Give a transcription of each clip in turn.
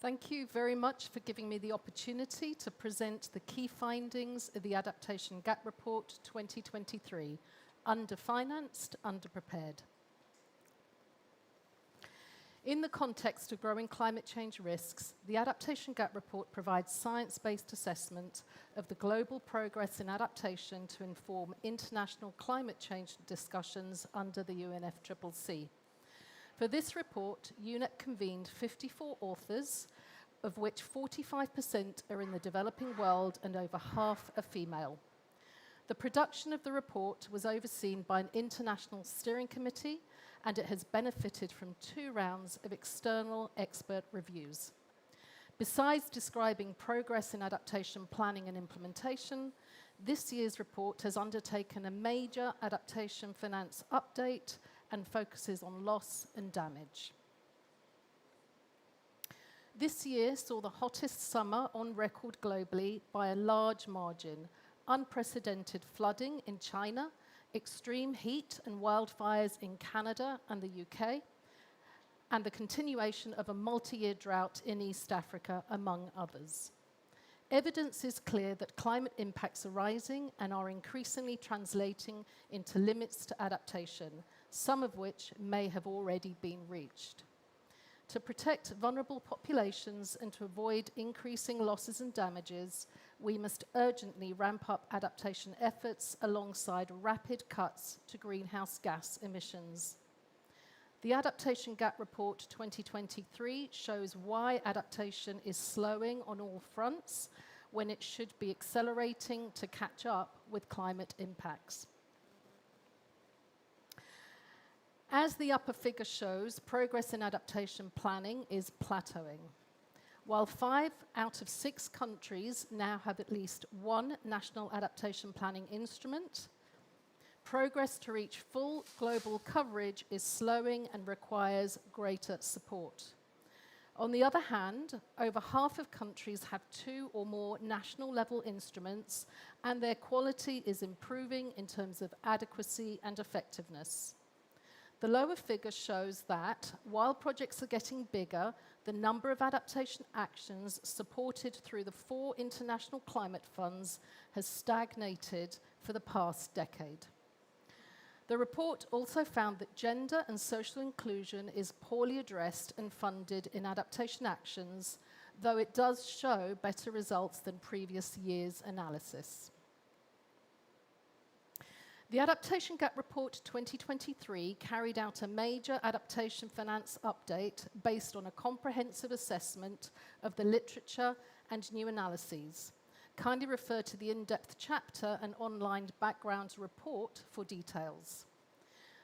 Thank you very much for giving me the opportunity to present the key findings of the Adaptation Gap Report 2023, Under-Financed, Underprepared. In the context of growing climate change risks, the Adaptation Gap Report provides science-based assessment of the global progress in adaptation to inform international climate change discussions under the UNFCCC. For this report, UNEP convened 54 authors, of which 45% are in the developing world and over half are female. The production of the report was overseen by an international steering committee, and it has benefited from 2 rounds of external expert reviews. Besides describing progress in adaptation planning and implementation, this year's report has undertaken a major adaptation finance update and focuses on loss and damage. This year saw the hottest summer on record globally by a large margin, unprecedented flooding in China, extreme heat and wildfires in Canada and the UK, and the continuation of a multi-year drought in East Africa, among others. Evidence is clear that climate impacts are rising and are increasingly translating into limits to adaptation, some of which may have already been reached. To protect vulnerable populations and to avoid increasing losses and damages, we must urgently ramp up adaptation efforts alongside rapid cuts to greenhouse gas emissions. The Adaptation Gap Report 2023 shows why adaptation is slowing on all fronts when it should be accelerating to catch up with climate impacts. As the upper figure shows, progress in adaptation planning is plateauing. While 5 out of 6 countries now have at least one national adaptation planning instrument, progress to reach full global coverage is slowing and requires greater support. On the other hand, over half of countries have 2 or more national level instruments, and their quality is improving in terms of adequacy and effectiveness. The lower figure shows that, while projects are getting bigger, the number of adaptation actions supported through the 4 international climate funds has stagnated for the past decade. The report also found that gender and social inclusion is poorly addressed and funded in adaptation actions, though it does show better results than previous years' analysis. The Adaptation Gap Report 2023 carried out a major adaptation finance update based on a comprehensive assessment of the literature and new analyses. Kindly refer to the in-depth chapter and online background report for details.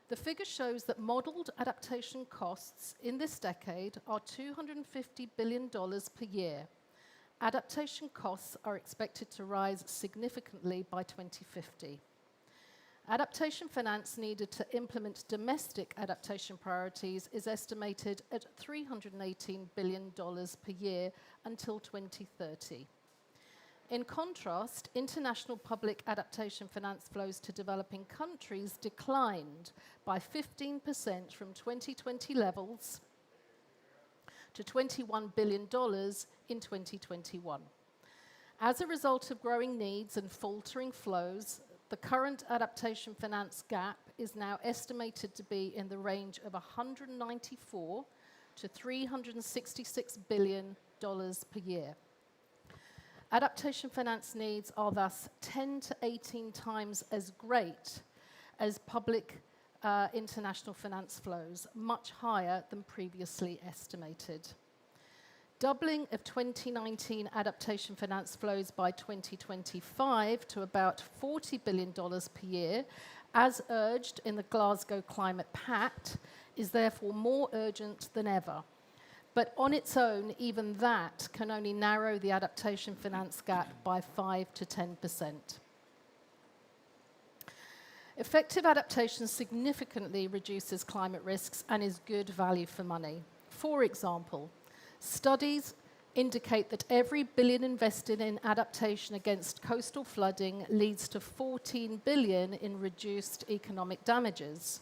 The figure shows that modelled adaptation costs in this decade are $250 billion per year. Adaptation costs are expected to rise significantly by 2050. Adaptation finance needed to implement domestic adaptation priorities is estimated at $318 billion per year until 2030. In contrast, international public adaptation finance flows to developing countries declined by 15% from 2020 levels to $21 billion in 2021. As a result of growing needs and faltering flows, the current adaptation finance gap is now estimated to be in the range of $194 to $366 billion per year. Adaptation finance needs are thus 10 to 18 times as great as public international finance flows, much higher than previously estimated. Doubling of 2019 adaptation finance flows by 2025 to about $40 billion per year, as urged in the Glasgow Climate Pact, is therefore more urgent than ever. But on its own, even that can only narrow the adaptation finance gap by 5 to 10%. Effective adaptation significantly reduces climate risks and is good value for money. For example, studies indicate that every billion invested in adaptation against coastal flooding leads to 14 billion in reduced economic damages.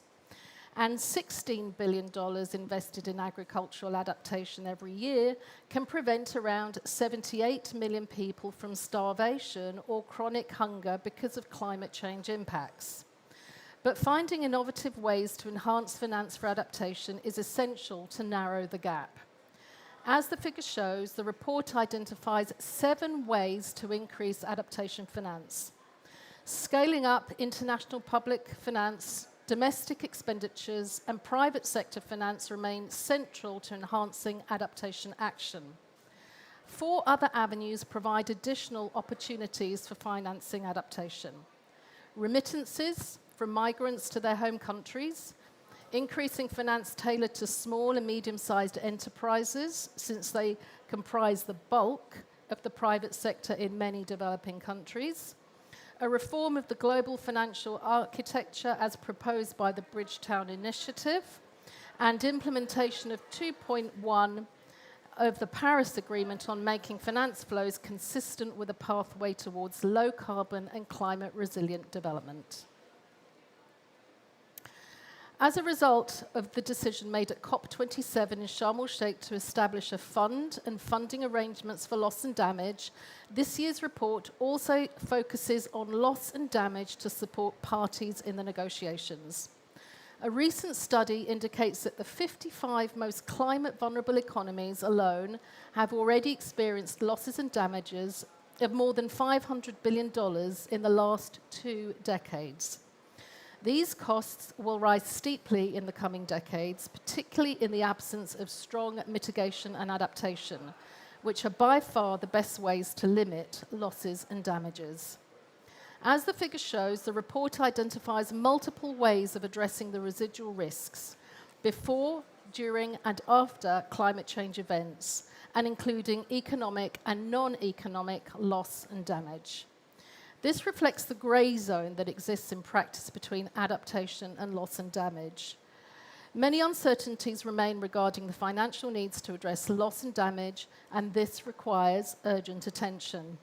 and $16 billion invested in agricultural adaptation every year can prevent around 78 million people from starvation or chronic hunger because of climate change impacts. But finding innovative ways to enhance finance for adaptation is essential to narrow the gap. As the figure shows, the report identifies 7 ways to increase adaptation finance. Scaling up international public finance, domestic expenditures, and private sector finance remain central to enhancing adaptation action. 4 other avenues provide additional opportunities for financing adaptation. Remittances from migrants to their home countries, increasing finance tailored to small and medium-sized enterprises, since they comprise the bulk of the private sector in many developing countries, a reform of the global financial architecture as proposed by the Bridgetown Initiative, and implementation of 2.1 of the Paris Agreement on making finance flows consistent with a pathway towards low carbon and climate resilient development. As a result of the decision made at COP27 in Sharm el-Sheikh to establish a fund and funding arrangements for loss and damage, this year's report also focuses on loss and damage to support parties in the negotiations. A recent study indicates that the 55 most climate vulnerable economies alone have already experienced losses and damages of more than $500 billion in the last 2 decades. These costs will rise steeply in the coming decades, particularly in the absence of strong mitigation and adaptation, which are by far the best ways to limit losses and damages. As the figure shows, the report identifies multiple ways of addressing the residual risks before, during, and after climate change events, and including economic and non-economic loss and damage. This reflects the grey zone that exists in practice between adaptation and loss and damage. Many uncertainties remain regarding the financial needs to address loss and damage, and this requires urgent attention.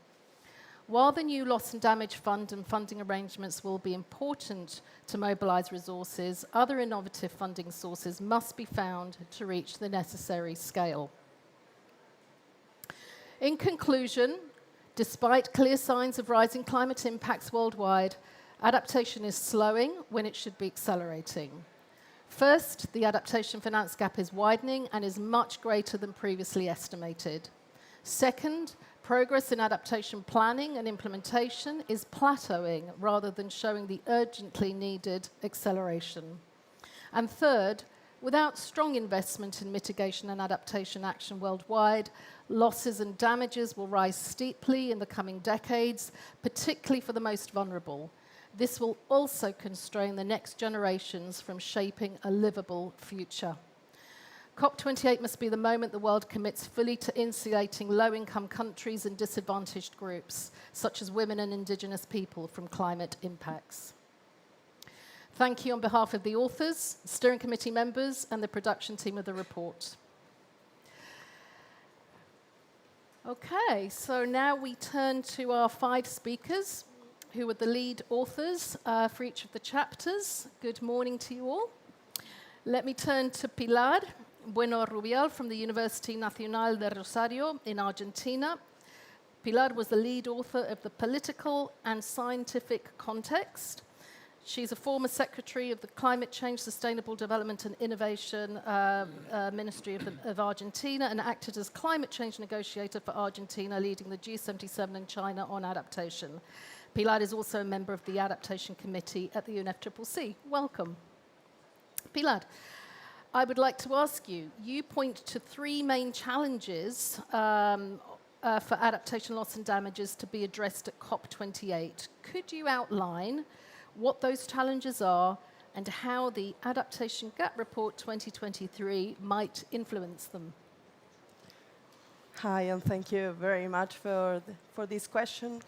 While the new Loss and Damage Fund and funding arrangements will be important to mobilise resources, other innovative funding sources must be found to reach the necessary scale. In conclusion, despite clear signs of rising climate impacts worldwide, adaptation is slowing when it should be accelerating. First, the adaptation finance gap is widening and is much greater than previously estimated. Second, progress in adaptation planning and implementation is plateauing rather than showing the urgently needed acceleration. And third, without strong investment in mitigation and adaptation action worldwide, losses and damages will rise steeply in the coming decades, particularly for the most vulnerable. This will also constrain the next generations from shaping a livable future. COP28 must be the moment the world commits fully to insulating low-income countries and disadvantaged groups, such as women and indigenous people, from climate impacts. Thank you on behalf of the authors, steering committee members, and the production team of the report. Okay, so now we turn to our 5 speakers, who are the lead authors for each of the chapters. Good morning to you all. Let me turn to Pilar Bueno Rubial from the University Nacional de Rosario in Argentina. Pilar was the lead author of The Political and Scientific Context. She's a former secretary of the Climate Change, Sustainable Development and Innovation Ministry of Argentina, and acted as climate change negotiator for Argentina, leading the G77 and China on adaptation. Pilar is also a member of the Adaptation Committee at the UNEP. Welcome. Pilar, I would like to ask you, you point to 3 main challenges for adaptation loss and damages to be addressed at COP28. Could you outline what those challenges are and how the Adaptation Gap Report 2023 might influence them? Hi, and thank you very much for this question.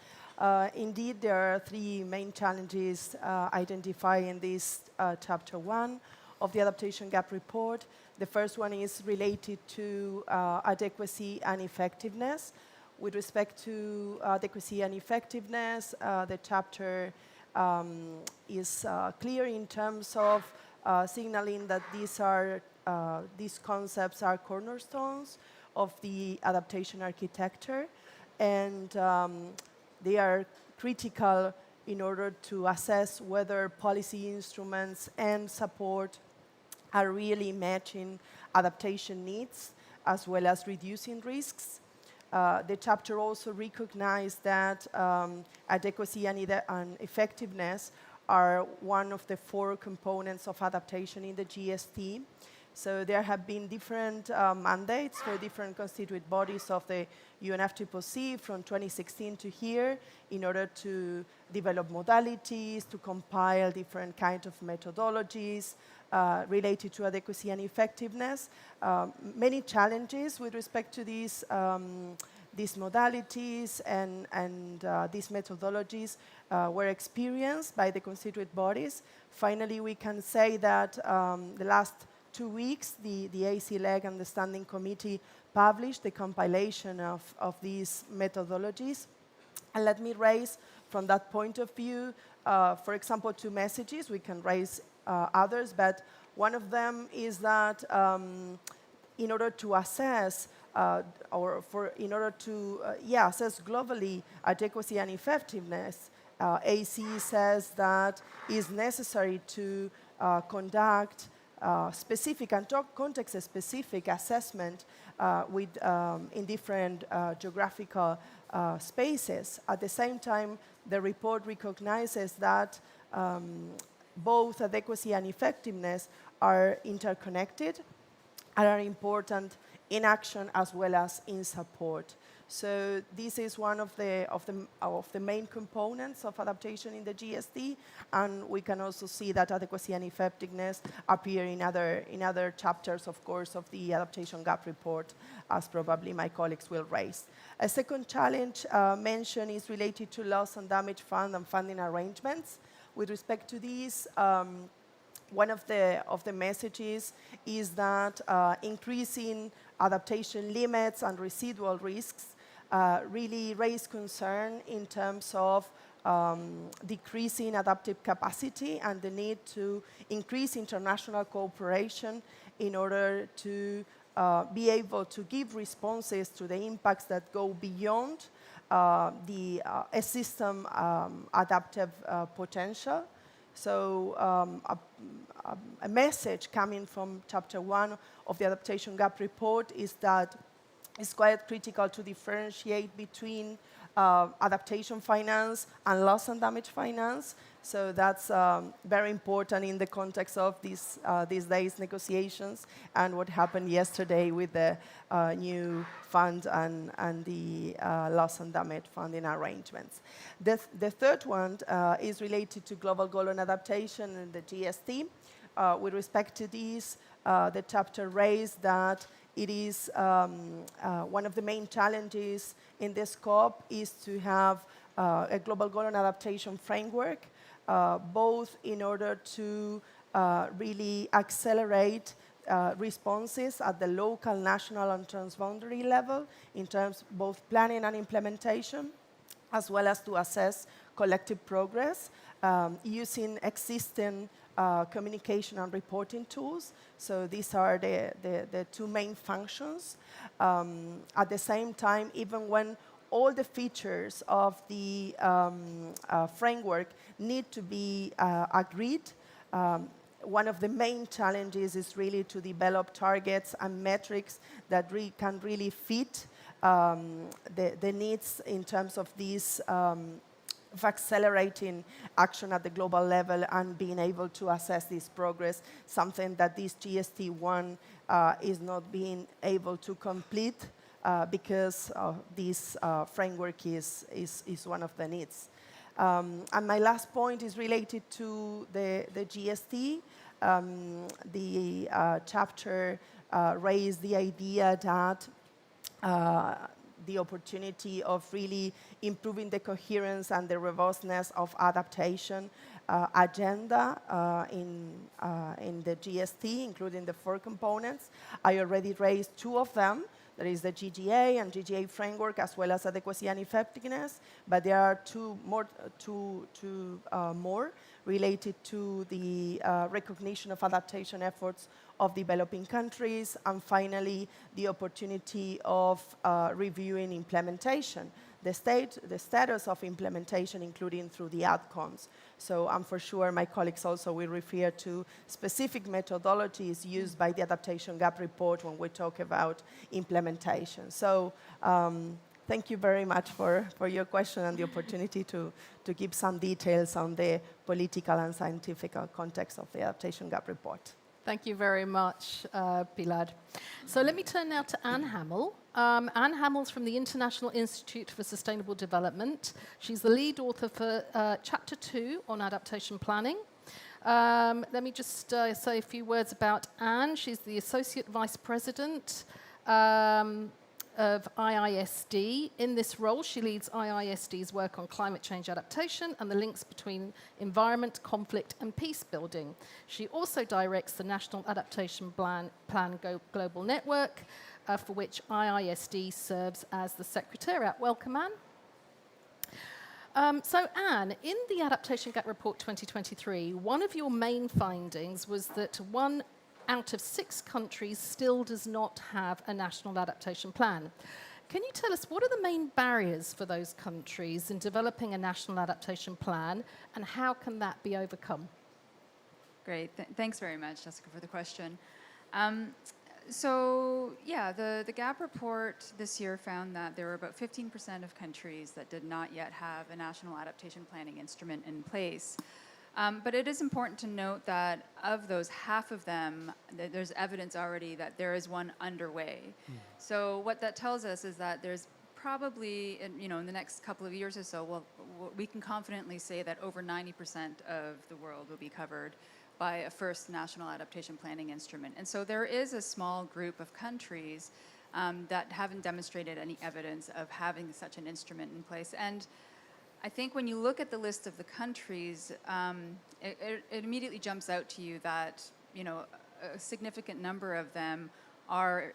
Indeed, there are 3 main challenges identified in this chapter 1 of the Adaptation Gap Report. The first one is related to adequacy and effectiveness. With respect to adequacy and effectiveness, the chapter is clear in terms of signaling that these concepts are cornerstones of the adaptation architecture, and they are critical in order to assess whether policy instruments and support are really matching adaptation needs as well as reducing risks. The chapter also recognized that adequacy and effectiveness are one of the 4 components of adaptation in the GST. So there have been different mandates for different constituent bodies of the UNFCCC from 2016 to here in order to develop modalities, to compile different kinds of methodologies related to adequacy and effectiveness. Many challenges with respect to these modalities and these methodologies were experienced by the constituent bodies. Finally, we can say that the last 2 weeks, the AC leg and the Standing Committee published the compilation of these methodologies. And let me raise, from that point of view, for example, 2 messages. We can raise others, but one of them is that in order to assess assess globally adequacy and effectiveness, AC says that it's necessary to conduct specific and context-specific assessment in different geographical spaces. At the same time, the report recognizes that both adequacy and effectiveness are interconnected and are important in action as well as in support. So this is one of the main components of adaptation in the GST, and we can also see that adequacy and effectiveness appear in other chapters, of course, of the adaptation gap report, as probably my colleagues will raise. A second challenge mentioned is related to loss and damage fund and funding arrangements. With respect to these, one of the messages is that increasing adaptation limits and residual risks really raise concern in terms of decreasing adaptive capacity and the need to increase international cooperation in order to be able to give responses to the impacts that go beyond the system adaptive potential. So a message coming from Chapter 1 of the Adaptation Gap Report is that it's quite critical to differentiate between adaptation finance and loss and damage finance. So that's very important in the context of these days' negotiations and what happened yesterday with the new fund and the loss and damage funding arrangements. The third one is related to global goal on adaptation and the GST. With respect to these, the chapter raised that it is one of the main challenges in this scope is to have a global goal on adaptation framework, both in order to really accelerate responses at the local, national, and transboundary level in terms of both planning and implementation, as well as to assess collective progress using existing communication and reporting tools. So these are the 2 main functions. At the same time, even when all the features of the framework need to be agreed, one of the main challenges is really to develop targets and metrics that can really fit the needs in terms of these of accelerating action at the global level and being able to assess this progress, something that this GST1 is not being able to complete because this framework is one of the needs. And my last point is related to the GST. The chapter raised the idea that the opportunity of really improving the coherence and the robustness of adaptation agenda in the GST, including the 4 components. I already raised 2 of them. There is the GGA and GGA framework, as well as adequacy and effectiveness, but there are two more related to the recognition of adaptation efforts of developing countries, and finally, the opportunity of reviewing implementation, the status of implementation, including through the outcomes. So I'm for sure my colleagues also will refer to specific methodologies used by the Adaptation Gap Report when we talk about implementation. So thank you very much for your question and the opportunity to give some details on the political and scientific context of the Adaptation Gap Report. Thank you very much, Pilar. So let me turn now to Anne Hamill. Anne Hamill's from the International Institute for Sustainable Development. She's the lead author for Chapter 2 on adaptation planning. Let me just say a few words about Anne. She's the Associate Vice President of IISD. In this role, she leads IISD's work on climate change adaptation and the links between environment, conflict, and peace building. She also directs the National Adaptation Plan Global Network, for which IISD serves as the Secretariat. Welcome, Anne. So, Anne, in the Adaptation Gap Report 2023, one of your main findings was that 1 out of 6 countries still does not have a national adaptation plan. Can you tell us what are the main barriers for those countries in developing a national adaptation plan, and how can that be overcome? Great. Thanks very much, Jessica, for the question. The GAP report this year found that there were about 15% of countries that did not yet have a national adaptation planning instrument in place. But it is important to note that of those, half of them, there's evidence already that there is one underway. So what that tells us is that there's probably, in the next couple of years or so, we can confidently say that over 90% of the world will be covered by a first national adaptation planning instrument. And so there is a small group of countries that haven't demonstrated any evidence of having such an instrument in place. And I think when you look at the list of the countries, it immediately jumps out to you that a significant number of them are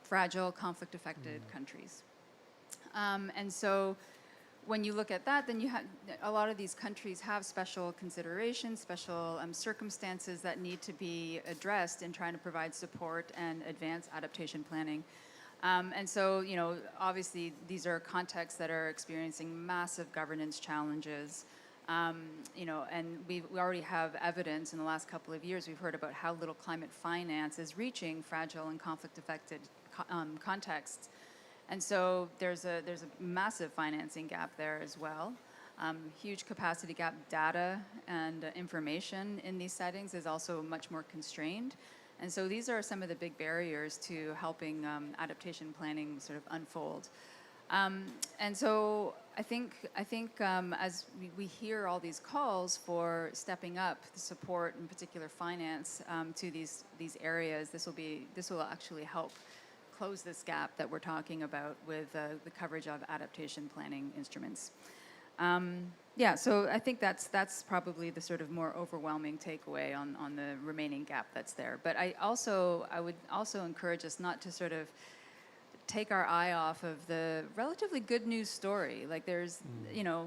fragile, conflict-affected countries. And so when you look at that, then you have a lot of these countries have special considerations, special circumstances that need to be addressed in trying to provide support and advance adaptation planning. And so, obviously, these are contexts that are experiencing massive governance challenges. And we already have evidence in the last couple of years. We've heard about how little climate finance is reaching fragile and conflict-affected contexts. And so there's a massive financing gap there as well. Huge capacity gap. Data and information in these settings is also much more constrained. And so these are some of the big barriers to helping adaptation planning sort of unfold. And so I think as we hear all these calls for stepping up the support, in particular finance, to these areas, this will actually help close this gap that we're talking about with the coverage of adaptation planning instruments. So I think that's probably the sort of more overwhelming takeaway on the remaining gap that's there. But I would also encourage us not to sort of take our eye off of the relatively good news story. Like there's,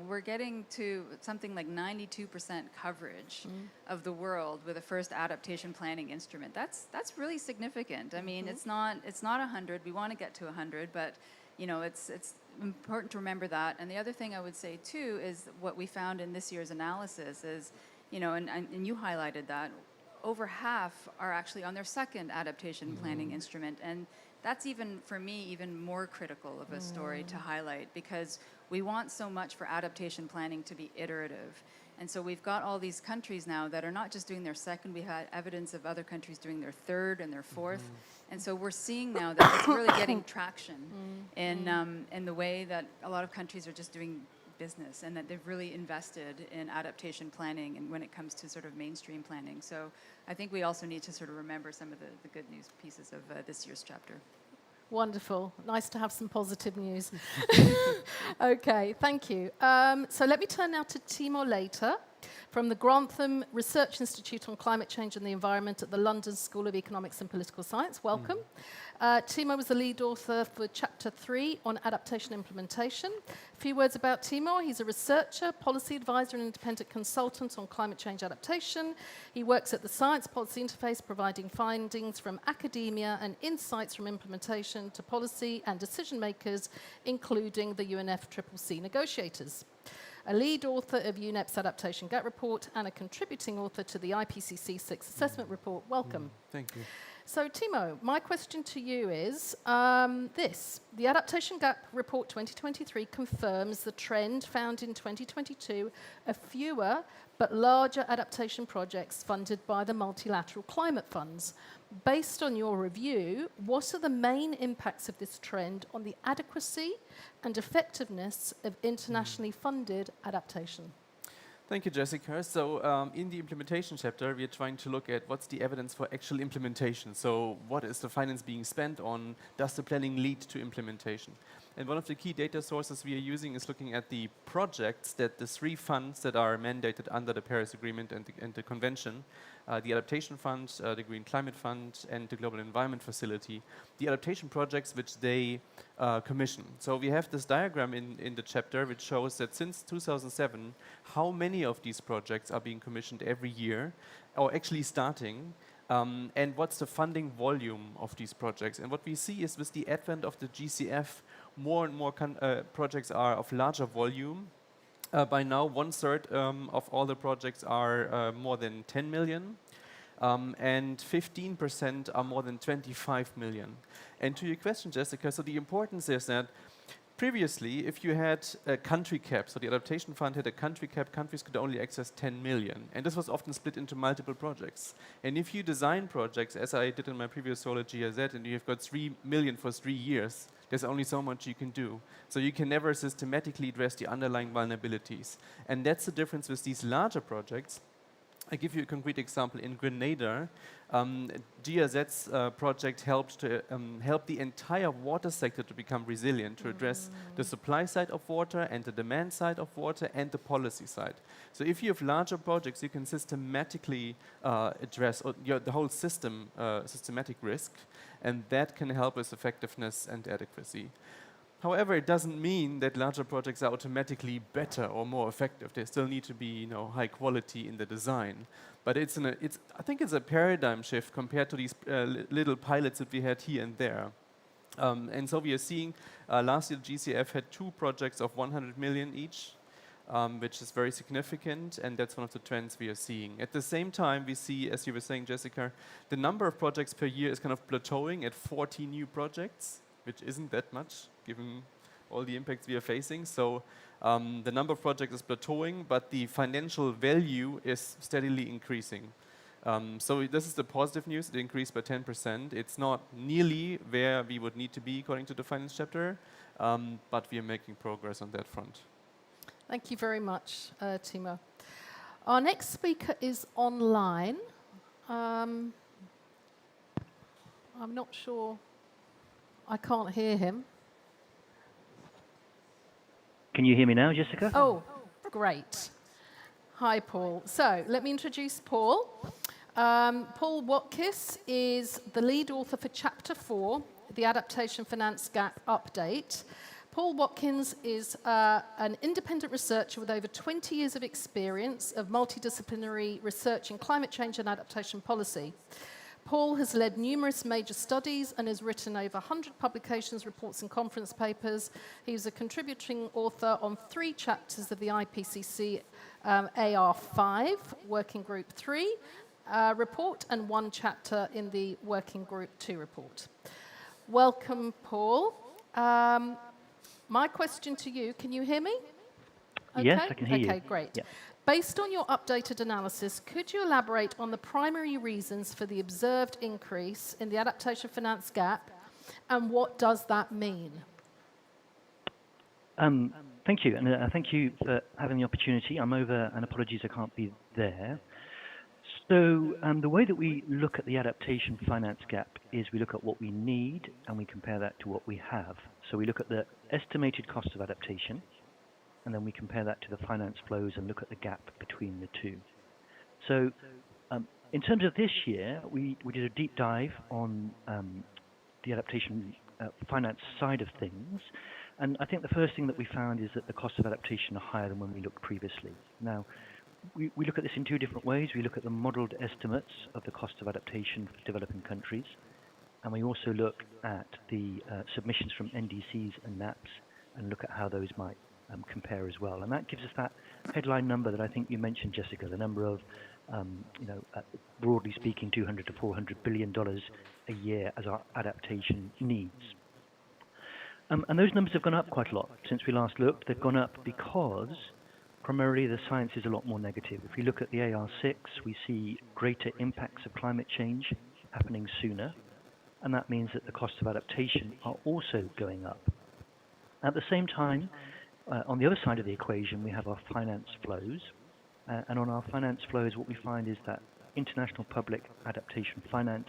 we're getting to something like 92% coverage of the world with a first adaptation planning instrument. That's really significant. I mean, it's not 100. We want to get to 100, but it's important to remember that. And the other thing I would say too is what we found in this year's analysis is, and you highlighted that, over half are actually on their second adaptation planning instrument. And that's for me, even more critical of a story to highlight, because we want so much for adaptation planning to be iterative. And so we've got all these countries now that are not just doing their second, we had evidence of other countries doing their third and their fourth. And so we're seeing now that it's really getting traction in the way that a lot of countries are just doing business, and that they've really invested in adaptation planning and when it comes to sort of mainstream planning. So I think we also need to sort of remember some of the good news pieces of this year's chapter. Wonderful. Nice to have some positive news. Okay, thank you. So let me turn now to Timor later. from the Grantham Research Institute on Climate Change and the Environment at the London School of Economics and Political Science. Welcome. Timo was the lead author for Chapter 3 on adaptation implementation. A few words about Timo. He's a researcher, policy advisor and independent consultant on climate change adaptation. He works at the Science Policy Interface, providing findings from academia and insights from implementation to policy and decision makers, including the UNEP CCC negotiators. A lead author of UNEP's Adaptation Gap Report and a contributing author to the IPCC 6th Assessment Report. Welcome. Thank you. So, Timo, my question to you is this. The Adaptation Gap Report 2023 confirms the trend found in 2022 of fewer but larger adaptation projects funded by the multilateral climate funds. Based on your review, what are the main impacts of this trend on the adequacy and effectiveness of internationally funded adaptation? Thank you, Jessica. So in the implementation chapter, we are trying to look at what's the evidence for actual implementation. So what is the finance being spent on? Does the planning lead to implementation? And one of the key data sources we are using is looking at the projects that the 3 funds that are mandated under the Paris Agreement and the Convention, the Adaptation Fund, the Green Climate Fund, and the Global Environment Facility, the adaptation projects which they commission. So we have this diagram in the chapter which shows that since 2007, how many of these projects are being commissioned every year, or actually starting, and what's the funding volume of these projects. And what we see is with the advent of the GCF, more and more projects are of larger volume. By now, 1/3 of all the projects are more than 10 million, and 15% are more than 25 million. And to your question, Jessica, so the importance is that previously, if you had a country cap, so the Adaptation Fund had a country cap, countries could only access 10 million. And this was often split into multiple projects. And if you design projects, as I did in my previous role at GIZ, and you've got 3 million for 3 years, there's only so much you can do. So you can never systematically address the underlying vulnerabilities. And that's the difference with these larger projects. I give you a concrete example. In Grenada, GIZ's project helped to help the entire water sector to become resilient, to address the supply side of water and the demand side of water and the policy side. So if you have larger projects, you can systematically address the whole system, systematic risk, and that can help with effectiveness and adequacy. However, it doesn't mean that larger projects are automatically better or more effective. They still need to be, high quality in the design. But I think it's a paradigm shift compared to these little pilots that we had here and there. And so we are seeing, last year GCF had 2 projects of 100 million each, which is very significant, and that's one of the trends we are seeing. At the same time, we see, as you were saying, Jessica, the number of projects per year is kind of plateauing at 40 new projects, which isn't that much, given all the impacts we are facing. So the number of projects is plateauing, but the financial value is steadily increasing. So this is the positive news. It increased by 10%. It's not nearly where we would need to be according to the finance chapter, but we are making progress on that front. Thank you very much, Timo. Our next speaker is online. I'm not sure. I can't hear him. Can you hear me now, Jessica? Oh, great. Hi, Paul. So let me introduce Paul. Paul Watkis is the lead author for Chapter 4, the Adaptation Finance Gap Update. Paul Watkins is an independent researcher with over 20 years of experience of multidisciplinary research in climate change and adaptation policy. Paul has led numerous major studies and has written over 100 publications, reports, and conference papers. He's a contributing author on 3 chapters of the IPCC AR5, Working Group 3 report, and 1 chapter in the Working Group 2 report. Welcome, Paul. My question to you, can you hear me? Okay? Yes, I can hear you. Okay, great. Yeah. Based on your updated analysis, could you elaborate on the primary reasons for the observed increase in the adaptation finance gap, and what does that mean? Thank you, and thank you for having the opportunity. I'm over, and apologies I can't be there. So the way that we look at the adaptation finance gap is we look at what we need, and we compare that to what we have. So we look at the estimated cost of adaptation, and then we compare that to the finance flows and look at the gap between the two. So in terms of this year, we did a deep dive on the adaptation finance side of things. And I think the first thing that we found is that the costs of adaptation are higher than when we looked previously. Now, we look at this in two different ways. We look at the modeled estimates of the cost of adaptation for developing countries, and we also look at the submissions from NDCs and NAPs and look at how those might compare as well. And that gives us that headline number that I think you mentioned, Jessica, the number of, broadly speaking, $200 to $400 billion a year as our adaptation needs. And those numbers have gone up quite a lot since we last looked. They've gone up because primarily the science is a lot more negative. If we look at the AR6, we see greater impacts of climate change happening sooner, and that means that the costs of adaptation are also going up. At the same time, on the other side of the equation, we have our finance flows. And on our finance flows, what we find is that international public adaptation finance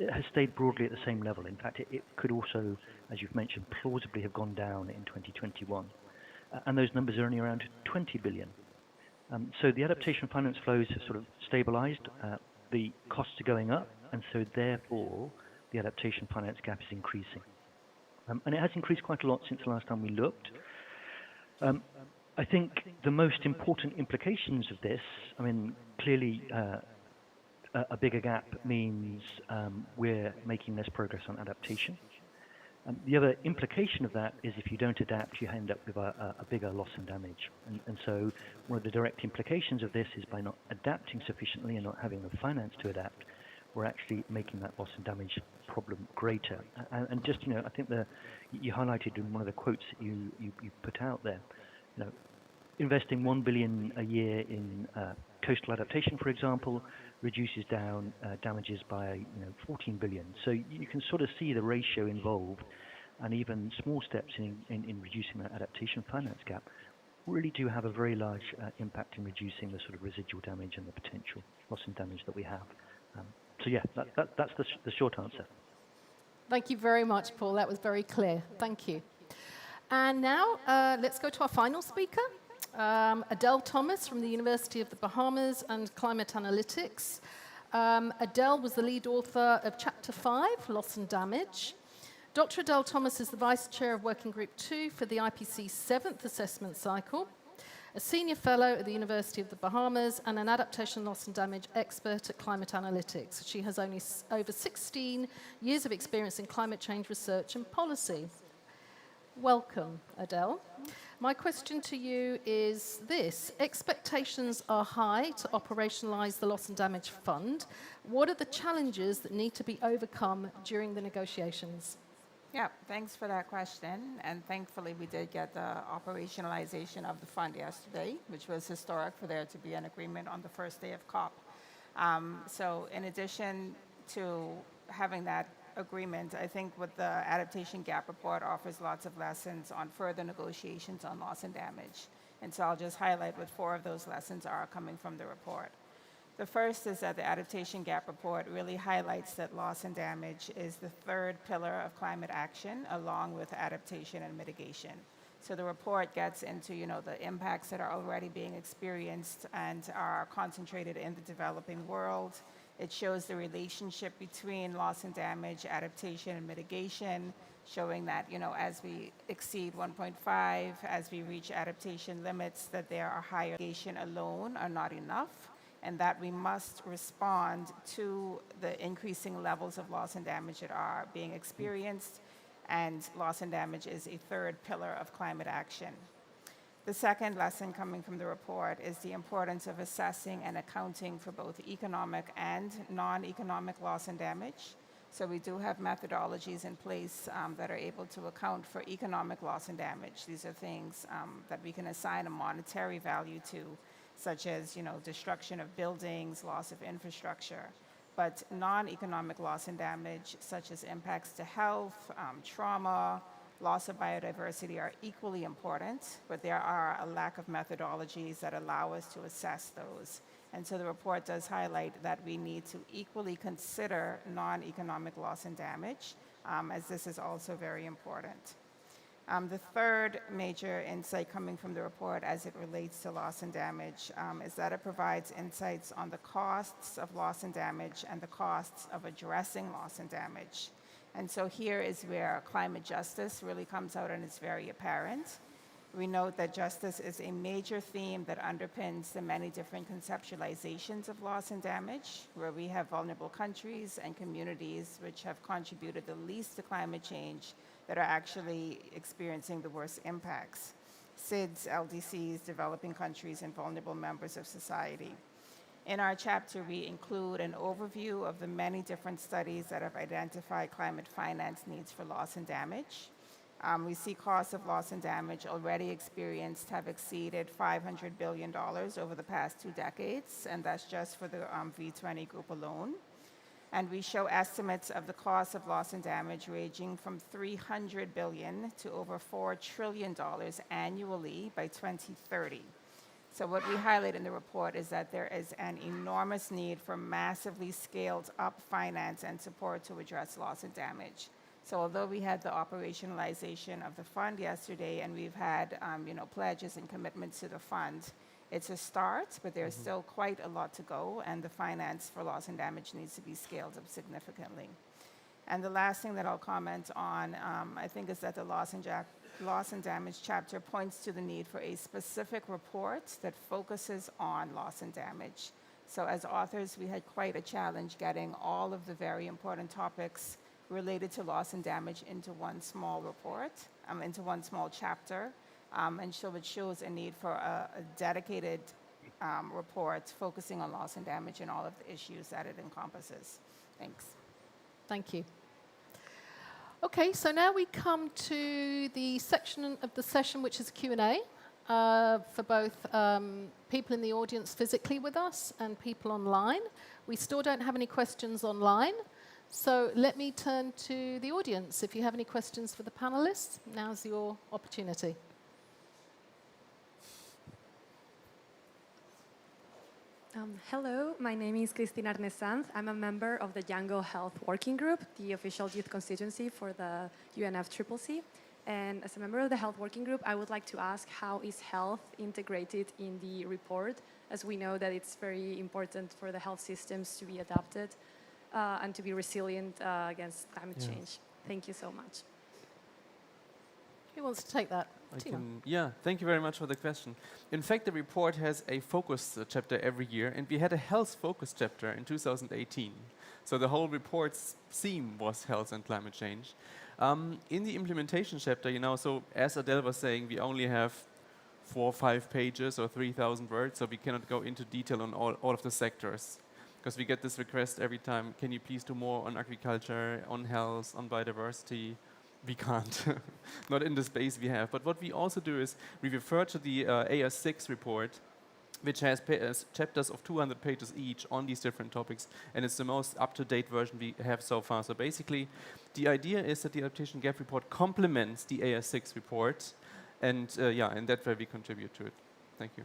has stayed broadly at the same level. In fact, it could also, as you've mentioned, plausibly have gone down in 2021. And those numbers are only around 20 billion. So the adaptation finance flows have sort of stabilized. The costs are going up, and so therefore the adaptation finance gap is increasing. And it has increased quite a lot since the last time we looked. I think the most important implications of this, I mean, clearly a bigger gap means we're making less progress on adaptation. The other implication of that is if you don't adapt, you end up with a bigger loss and damage. And so one of the direct implications of this is by not adapting sufficiently and not having the finance to adapt, we're actually making that loss and damage problem greater. And just, I think you highlighted in one of the quotes that you put out there, investing 1 billion a year in coastal adaptation, for example, reduces down damages by 14 billion. So you can sort of see the ratio involved, and even small steps in reducing that adaptation finance gap really do have a very large impact in reducing the sort of residual damage and the potential loss and damage that we have. So yeah, that's the short answer. Thank you very much, Paul. That was very clear. Thank you. And now let's go to our final speaker, Adele Thomas from the University of the Bahamas and Climate Analytics. Adele was the lead author of Chapter 5, Loss and Damage. Dr. Adele Thomas is the Vice Chair of Working Group 2 for the IPC's 7th assessment cycle, a Senior Fellow at the University of the Bahamas, and an adaptation loss and damage expert at Climate Analytics. She has only over 16 years of experience in climate change research and policy. Welcome, Adele. My question to you is this. Expectations are high to operationalize the Loss and Damage Fund. What are the challenges that need to be overcome during the negotiations? Yeah, thanks for that question. And thankfully, we did get the operationalization of the fund yesterday, which was historic for there to be an agreement on the first day of COP. So in addition to having that agreement, I think what the Adaptation Gap Report offers lots of lessons on further negotiations on loss and damage. And so I'll just highlight what 4 of those lessons are coming from the report. The first is that the Adaptation Gap Report really highlights that loss and damage is the 3rd pillar of climate action, along with adaptation and mitigation. So the report gets into, the impacts that are already being experienced and are concentrated in the developing world. It shows the relationship between loss and damage, adaptation, and mitigation, showing that, as we exceed 1.5, as we reach adaptation limits, that there are higher mitigation alone are not enough, and that we must respond to the increasing levels of loss and damage that are being experienced, and loss and damage is a 3rd pillar of climate action. The second lesson coming from the report is the importance of assessing and accounting for both economic and non-economic loss and damage. So we do have methodologies in place that are able to account for economic loss and damage. These are things that we can assign a monetary value to, such as destruction of buildings, loss of infrastructure. But non-economic loss and damage, such as impacts to health, trauma, loss of biodiversity, are equally important, but there are a lack of methodologies that allow us to assess those. And so the report does highlight that we need to equally consider non-economic loss and damage, as this is also very important. The third major insight coming from the report as it relates to loss and damage is that it provides insights on the costs of loss and damage and the costs of addressing loss and damage. And so here is where climate justice really comes out and is very apparent. We note that justice is a major theme that underpins the many different conceptualizations of loss and damage, where we have vulnerable countries and communities which have contributed the least to climate change that are actually experiencing the worst impacts. SIDS, LDCs, developing countries, and vulnerable members of society. In our chapter, we include an overview of the many different studies that have identified climate finance needs for loss and damage. We see costs of loss and damage already experienced have exceeded $500 billion over the past 2 decades, and that's just for the V20 group alone. And we show estimates of the cost of loss and damage ranging from $300 billion to over $4 trillion annually by 2030. So what we highlight in the report is that there is an enormous need for massively scaled up finance and support to address loss and damage. So although we had the operationalization of the fund yesterday and we've had pledges and commitments to the fund, it's a start, but there's still quite a lot to go, and the finance for loss and damage needs to be scaled up significantly. And the last thing that I'll comment on, I think, is that the loss and damage chapter points to the need for a specific report that focuses on loss and damage. So as authors, we had quite a challenge getting all of the very important topics related to loss and damage into one small report, into one small chapter. And so it shows a need for a dedicated report focusing on loss and damage and all of the issues that it encompasses. Thanks. Thank you. Okay, so now we come to the section of the session which is Q&A for both people in the audience physically with us and people online. We still don't have any questions online, so let me turn to the audience. If you have any questions for the panelists, now's your opportunity. Hello, my name is Cristina Arnesanz. I'm a member of the Django Health Working Group, the official youth constituency for the UNFCCC. And as a member of the Health Working Group, I would like to ask, how is health integrated in the report, as we know that it's very important for the health systems to be adapted and to be resilient against climate change. Thank you so much. Who wants to take that? Thank you very much for the question. In fact, the report has a focus chapter every year, and we had a health focus chapter in 2018. So the whole report's theme was health and climate change. In the implementation chapter, so as Adele was saying, we only have 4 or 5 pages or 3,000 words, so we cannot go into detail on all of the sectors. Because we get this request every time, can you please do more on agriculture, on health, on biodiversity? We can't, not in the space we have. But what we also do is we refer to the AS6 report, which has chapters of 200 pages each on these different topics, and it's the most up-to-date version we have so far. So basically, the idea is that the Adaptation Gap report complements the AS6 report, and in that way we contribute to it. Thank you.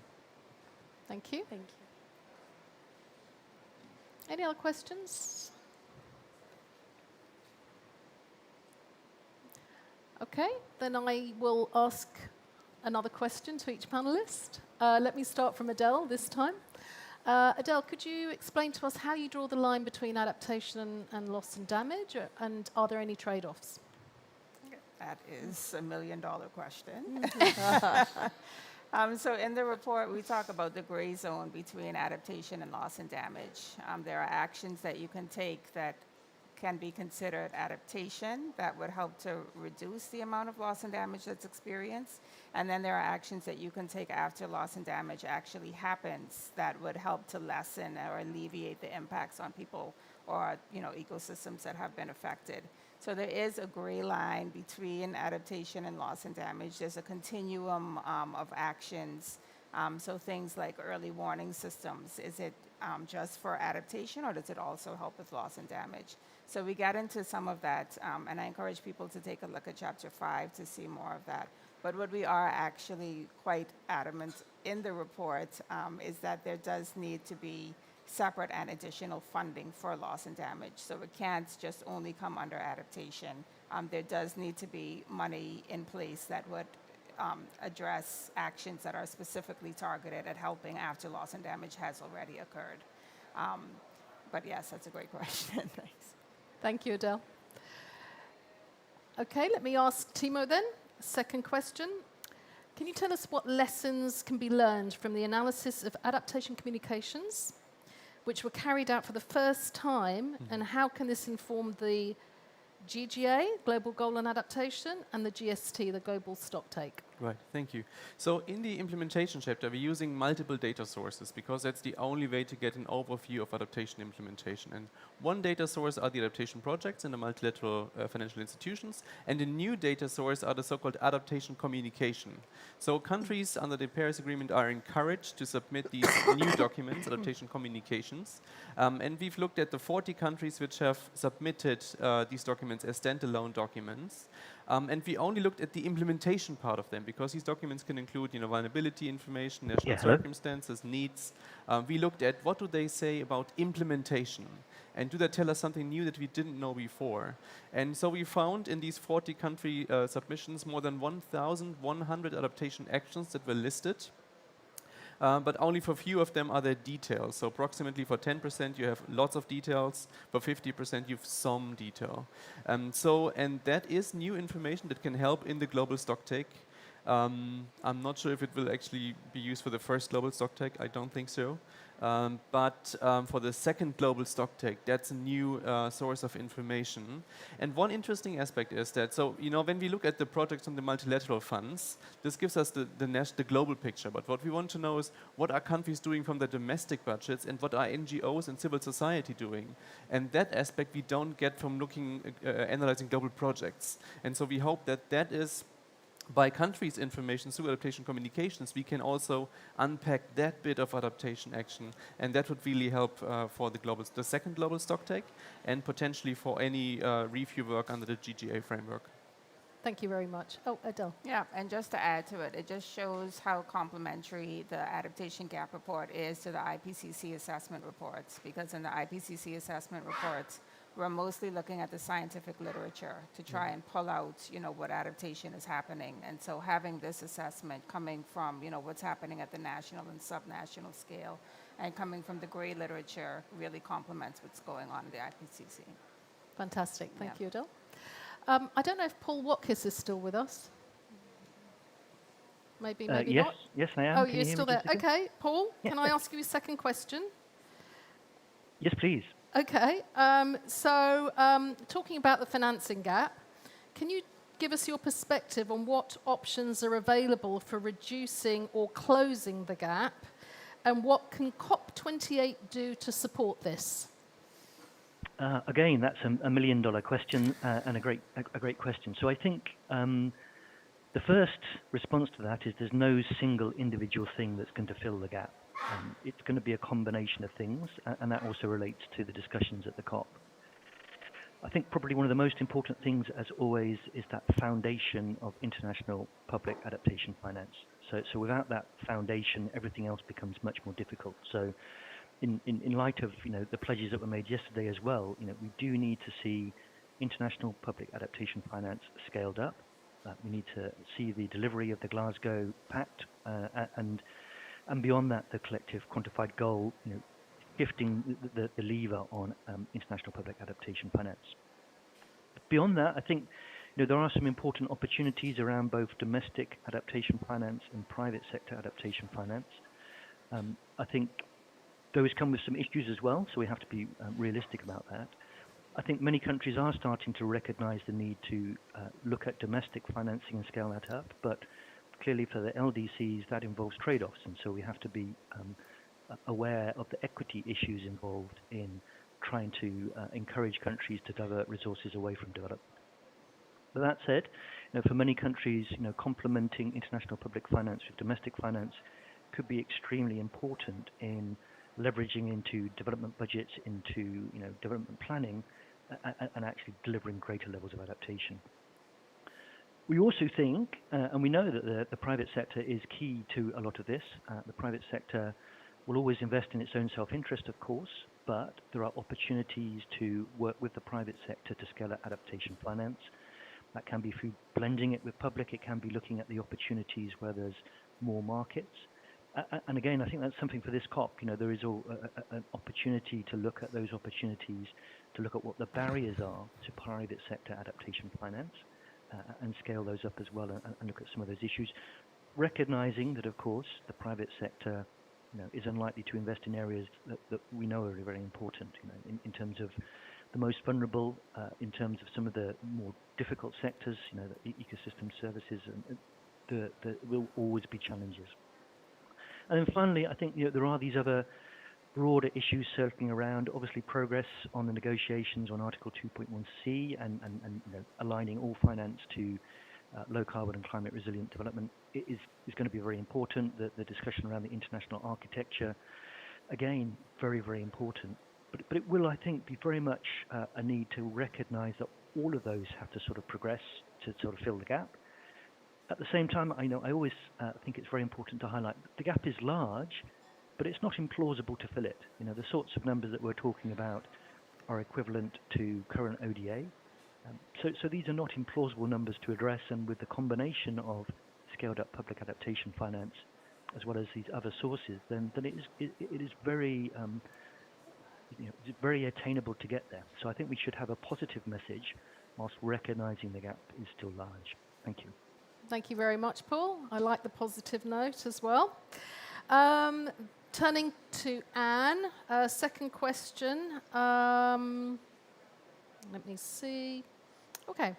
Thank you. Thank you. Any other questions? Okay, then I will ask another question to each panelist. Let me start from Adele this time. Adele, could you explain to us how you draw the line between adaptation and loss and damage, and are there any trade-offs? That is $1 million question. So in the report, we talk about the gray zone between adaptation and loss and damage. There are actions that you can take that can be considered adaptation that would help to reduce the amount of loss and damage that's experienced. And then there are actions that you can take after loss and damage actually happens that would help to lessen or alleviate the impacts on people or ecosystems that have been affected. So there is a gray line between adaptation and loss and damage. There's a continuum of actions. So things like early warning systems, is it just for adaptation, or does it also help with loss and damage? So we got into some of that, and I encourage people to take a look at Chapter 5 to see more of that. But what we are actually quite adamant in the report is that there does need to be separate and additional funding for loss and damage. So it can't just only come under adaptation. there does need to be money in place that would address actions that are specifically targeted at helping after loss and damage has already occurred. But yes, that's a great question. Thanks. Thank you, Adele. Okay, let me ask Timo then. Second question. Can you tell us what lessons can be learned from the analysis of adaptation communications, which were carried out for the first time, and how can this inform the GGA, Global Goal and Adaptation, and the GST, the Global Stocktake? Right, thank you. So in the implementation chapter, we're using multiple data sources because that's the only way to get an overview of adaptation implementation. And one data source are the adaptation projects in the multilateral financial institutions, and the new data source are the so-called adaptation communication. So countries under the Paris Agreement are encouraged to submit these new documents, adaptation communications. And we've looked at the 40 countries which have submitted these documents as standalone documents. And we only looked at the implementation part of them because these documents can include, vulnerability information, national circumstances, needs. We looked at what do they say about implementation, and do they tell us something new that we didn't know before. And so we found in these 40 country submissions more than 1,100 adaptation actions that were listed. But only for few of them are there details. So approximately for 10% you have lots of details, for 50% you have some detail. And that is new information that can help in the global stocktake. I'm not sure if it will actually be used for the first global stocktake, I don't think so. But for the second global stocktake, that's a new source of information. And one interesting aspect is that, so when we look at the projects on the multilateral funds, this gives us the global picture. But what we want to know is what are countries doing from their domestic budgets, and what are NGOs and civil society doing? And that aspect we don't get from analyzing global projects. And so we hope that that is, by countries' information through adaptation communications, we can also unpack that bit of adaptation action, and that would really help for the second global stocktake, and potentially for any review work under the GGA framework. Thank you very much. Oh, Adele. Yeah, and just to add to it, it just shows how complementary the adaptation gap report is to the IPCC assessment reports, because in the IPCC assessment reports, we're mostly looking at the scientific literature to try and pull out, what adaptation is happening. And so having this assessment coming from, what's happening at the national and subnational scale, and coming from the gray literature really complements what's going on in the IPCC. Fantastic. Thank you, Adele. I don't know if Paul Watkis is still with us. Maybe yes, not. Yes, I am. Oh, Can you're you hear still me, there. Jessica? Okay, Paul, Yeah. can I ask you a second question? Yes, please. Okay, so talking about the financing gap, can you give us your perspective on what options are available for reducing or closing the gap, and what can COP28 do to support this? Again, that's a million-dollar question and a great question. So I think the first response to that is there's no single individual thing that's going to fill the gap. It's going to be a combination of things, and that also relates to the discussions at the COP. I think probably one of the most important things, as always, is that foundation of international public adaptation finance. So without that foundation, everything else becomes much more difficult. So in light of the pledges that were made yesterday as well, we do need to see international public adaptation finance scaled up. We need to see the delivery of the Glasgow Pact, and beyond that, the collective quantified goal, shifting the lever on international public adaptation finance. Beyond that, I think there are some important opportunities around both domestic adaptation finance and private sector adaptation finance. I think those come with some issues as well, so we have to be realistic about that. I think many countries are starting to recognize the need to look at domestic financing and scale that up, but clearly for the LDCs that involves trade-offs, and so we have to be aware of the equity issues involved in trying to encourage countries to divert resources away from development. But that said, for many countries, complementing international public finance with domestic finance could be extremely important in leveraging into development budgets, into development planning, and actually delivering greater levels of adaptation. We also think, and we know that the private sector is key to a lot of this. The private sector will always invest in its own self-interest, of course, but there are opportunities to work with the private sector to scale up adaptation finance. That can be through blending it with public. It can be looking at the opportunities where there's more markets. And again, I think that's something for this COP. There is an opportunity to look at those opportunities, to look at what the barriers are to private sector adaptation finance, and scale those up as well, and look at some of those issues, recognizing that, of course, the private sector is unlikely to invest in areas that we know are very important, in terms of the most vulnerable, in terms of some of the more difficult sectors, the ecosystem services, and there will always be challenges. And then finally, I think there are these other broader issues circling around. Obviously, progress on the negotiations on Article 2.1c and aligning all finance to low carbon and climate resilient development is going to be very important. The discussion around the international architecture, again, very, very important. But it will, I think, be very much a need to recognize that all of those have to sort of progress to sort of fill the gap. At the same time, I always think it's very important to highlight the gap is large, but it's not implausible to fill it. The sorts of numbers that we're talking about are equivalent to current ODA. So these are not implausible numbers to address, and with the combination of scaled up public adaptation finance as well as these other sources, then it is very it's very attainable to get there. So I think we should have a positive message whilst recognizing the gap is still large. Thank you. Thank you very much, Paul. I like the positive note as well. Turning to Anne, second question. Let me see. Okay.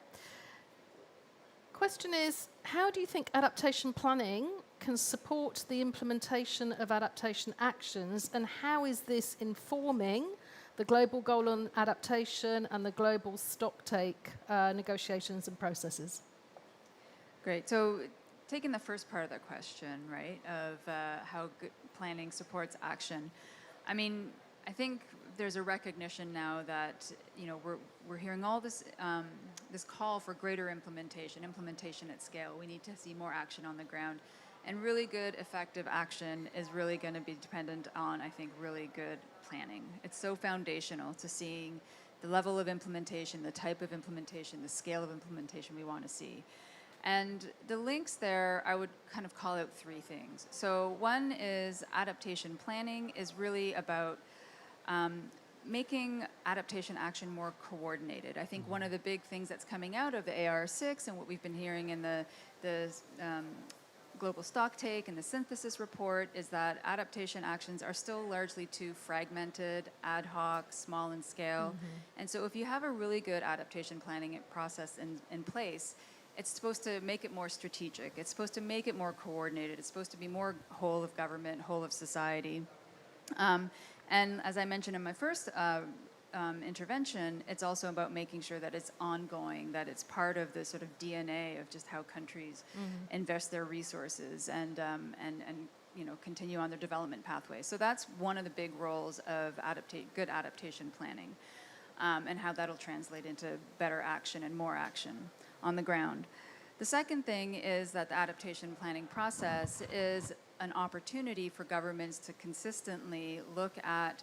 Question is, how do you think adaptation planning can support the implementation of adaptation actions, and how is this informing the global goal on adaptation and the global stocktake negotiations and processes? Great. So taking the first part of the question, right, of how good planning supports action, I mean, I think there's a recognition now that we're hearing all this this call for greater implementation at scale. We need to see more action on the ground, and really good, effective action is really going to be dependent on, I think, really good planning. It's so foundational to seeing the level of implementation, the type of implementation, the scale of implementation we want to see. And the links there, I would kind of call out three things. So one is adaptation planning is really about making adaptation action more coordinated. I think one of the big things that's coming out of the AR6 and what we've been hearing in the global stocktake and the synthesis report is that adaptation actions are still largely too fragmented, ad hoc, small in scale. And so if you have a really good adaptation planning process in place, it's supposed to make it more strategic. It's supposed to make it more coordinated. It's supposed to be more whole of government, whole of society. And as I mentioned in my first intervention, it's also about making sure that it's ongoing, that it's part of the sort of DNA of just how countries invest their resources and continue on their development pathways. So that's one of the big roles of good adaptation planning, and how that'll translate into better action and more action on the ground. The second thing is that the adaptation planning process is an opportunity for governments to consistently look at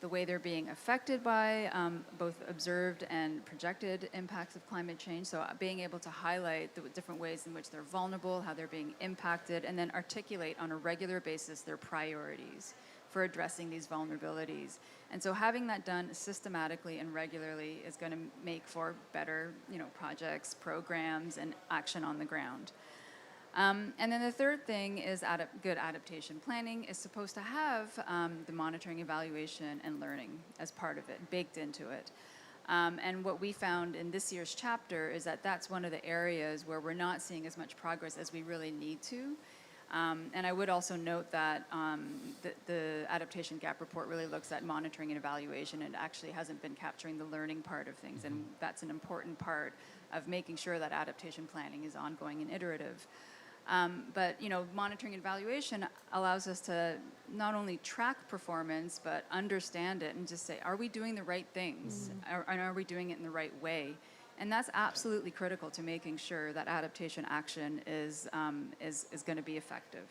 the way they're being affected by both observed and projected impacts of climate change. So being able to highlight the different ways in which they're vulnerable, how they're being impacted, and then articulate on a regular basis their priorities for addressing these vulnerabilities. And so having that done systematically and regularly is going to make for better, projects, programs, and action on the ground. And then the third thing is good adaptation planning is supposed to have the monitoring, evaluation, and learning as part of it, baked into it. And what we found in this year's chapter is that that's one of the areas where we're not seeing as much progress as we really need to. And I would also note that the Adaptation Gap Report really looks at monitoring and evaluation and actually hasn't been capturing the learning part of things. And that's an important part of making sure that adaptation planning is ongoing and iterative. But monitoring and evaluation allows us to not only track performance, but understand it and just say, are we doing the right things? And are we doing it in the right way? And that's absolutely critical to making sure that adaptation action is going to be effective.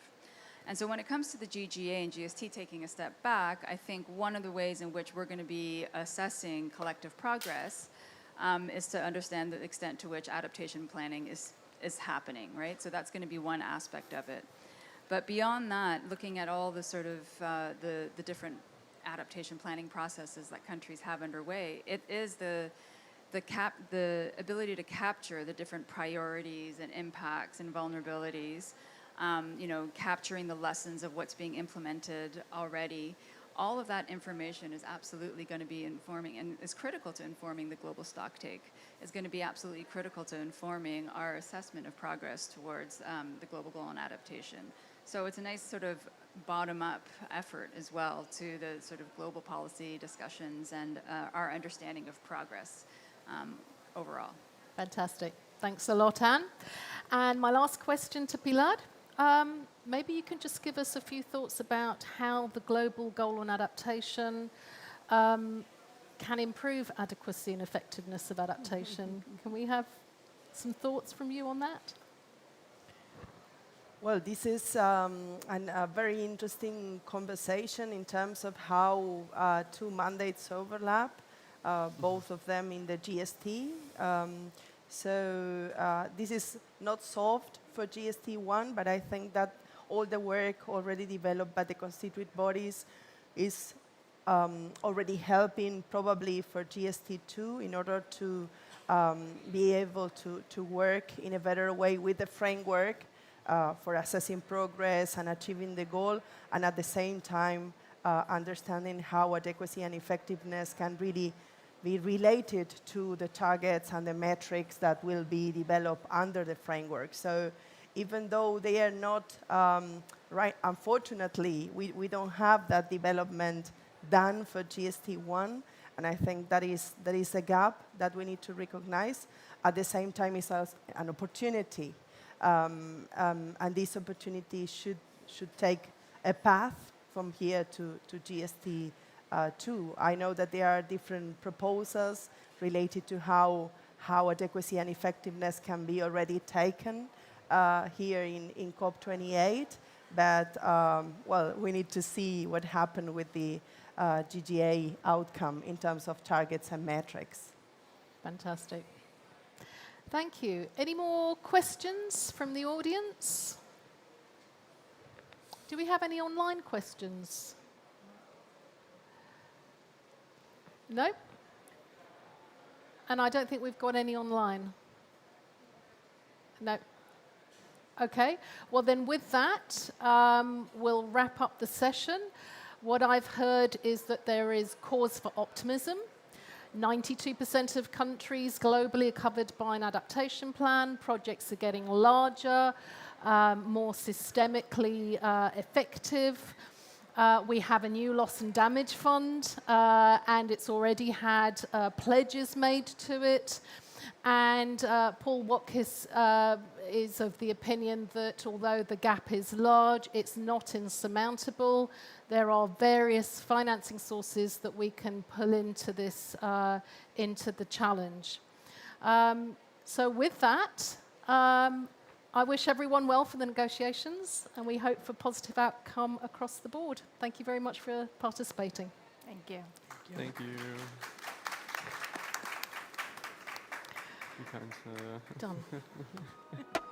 And so when it comes to the GGA and GST taking a step back, I think one of the ways in which we're going to be assessing collective progress is to understand the extent to which adaptation planning is happening, right? So that's going to be one aspect of it. But beyond that, looking at all the sort of the different adaptation planning processes that countries have underway, it is the ability to capture the different priorities and impacts and vulnerabilities, capturing the lessons of what's being implemented already. All of that information is absolutely going to be informing and is critical to informing the global stocktake. It's going to be absolutely critical to informing our assessment of progress towards the global goal on adaptation. So it's a nice sort of bottom-up effort as well to the sort of global policy discussions and our understanding of progress overall. Fantastic. Thanks a lot, Anne. And my last question to Pilar. Maybe you can just give us a few thoughts about how the global goal on adaptation can improve adequacy and effectiveness of adaptation. Can we have some thoughts from you on that? Well, this is a very interesting conversation in terms of how two mandates overlap, both of them in the GST. This is not solved for GST1, but I think that all the work already developed by the constituent bodies is already helping probably for GST2 in order to be able to work in a better way with the framework for assessing progress and achieving the goal, and at the same time understanding how adequacy and effectiveness can really be related to the targets and the metrics that will be developed under the framework. So even though they are not right, unfortunately, we don't have that development done for GST1, and I think that is a gap that we need to recognize. At the same time, it's an opportunity, and this opportunity should take a path from here to GST2. I know that there are different proposals related to how adequacy and effectiveness can be already taken here in COP28, but well, we need to see what happened with the GGA outcome in terms of targets and metrics. Fantastic. Thank you. Any more questions from the audience? Do we have any online questions? No? And I don't think we've got any online. No. Okay. Well, then with that, we'll wrap up the session. What I've heard is that there is cause for optimism. 92% of countries globally are covered by an adaptation plan. Projects are getting larger, more systemically effective. We have a new loss and damage fund, and it's already had pledges made to it. And Paul Watkis is of the opinion that although the gap is large, it's not insurmountable. There are various financing sources that we can pull into this, into the challenge. So with that, I wish everyone well for the negotiations, and we hope for positive outcome across the board. Thank you very much for participating. Thank you. Thank you. You can't, Done.